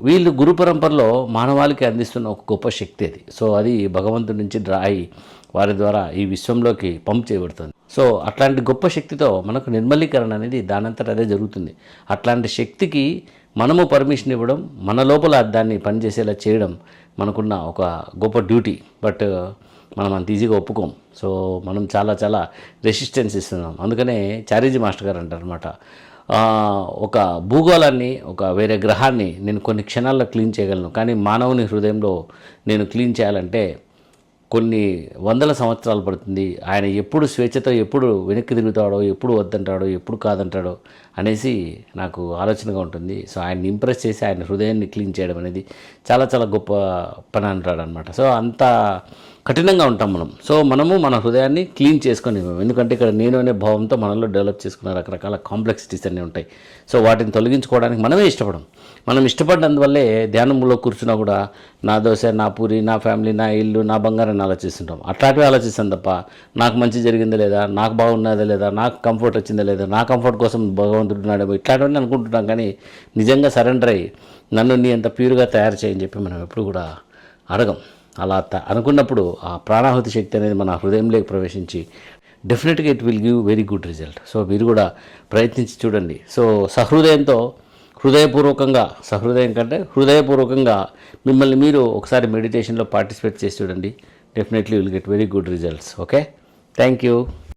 వీళ్ళు గురు పరంపరలో మానవాళికి అందిస్తున్న ఒక గొప్ప శక్తి అది. సో అది భగవంతుడి నుంచి డ్రా అయి వారి ద్వారా ఈ విశ్వంలోకి పంప్ చేయబడుతుంది. సో అట్లాంటి గొప్ప శక్తితో మనకు నిర్మలీకరణ అనేది దానంతట అదే జరుగుతుంది. అట్లాంటి శక్తికి మనము పర్మిషన్ ఇవ్వడం, మన లోపల దాన్ని పనిచేసేలా చేయడం మనకున్న ఒక గొప్ప డ్యూటీ. బట్ మనం అంత ఈజీగా ఒప్పుకోం. సో మనం చాలా చాలా రెసిస్టెన్స్ ఇస్తున్నాం. అందుకనే చారీజీ మాస్టర్ గారు అంటారనమాట, ఒక భూగోళాన్ని, ఒక వేరే గ్రహాన్ని నేను కొన్ని క్షణాల్లో క్లీన్ చేయగలను, కానీ మానవుని హృదయంలో నేను క్లీన్ చేయాలంటే కొన్ని వందల సంవత్సరాలు పడుతుంది. ఆయన ఎప్పుడు స్వేచ్ఛతో ఎప్పుడు వెనక్కి తిరుగుతాడో, ఎప్పుడు వద్దంటాడో, ఎప్పుడు కాదంటాడో అనేసి నాకు ఆలోచనగా ఉంటుంది. సో ఆయన్ని ఇంప్రెస్ చేసి ఆయన హృదయాన్ని క్లీన్ చేయడం అనేది చాలా చాలా గొప్ప పని అంటాడు అనమాట. సో అంత కఠినంగా ఉంటాం మనం. సో మనము మన హృదయాన్ని క్లీన్ చేసుకొని, ఎందుకంటే ఇక్కడ నేను అనే భావంతో మనలో డెవలప్ చేసుకున్న రకరకాల కాంప్లెక్సిటీస్ అన్నీ ఉంటాయి. సో వాటిని తొలగించుకోవడానికి మనమే ఇష్టపడం. మనం ఇష్టపడినందువల్లే ధ్యానంలో కూర్చున్నా కూడా నా దోశ, నా పూరి, నా ఫ్యామిలీ, నా ఇల్లు, నా బంగారాన్ని ఆలోచిస్తుంటాం. అట్లాంటివి ఆలోచిస్తాం తప్ప నాకు మంచి జరిగిందా లేదా, నాకు బాగున్నదా లేదా, నాకు కంఫర్ట్ వచ్చిందా లేదా, నా కంఫర్ట్ కోసం భగవంతుడు ఉన్నాడేమో, ఇట్లాంటివన్నీ అనుకుంటున్నాం. కానీ నిజంగా సరెండర్ అయ్యి నన్ను నీ అంత ప్యూర్గా తయారు చేయని చెప్పి మనం ఎప్పుడు కూడా అడగం. అలా అనుకున్నప్పుడు ఆ ప్రాణాహుతి శక్తి అనేది మన హృదయంలోకి ప్రవేశించి డెఫినెట్గా it will give very good result. So మీరు కూడా ప్రయత్నించి చూడండి. సో సహృదయంతో, సహృదయం కంటే హృదయపూర్వకంగా మిమ్మల్ని మీరు ఒకసారి మెడిటేషన్లో పార్టిసిపేట్ చేసి చూడండి. Definitely will get very good results. Okay, thank you.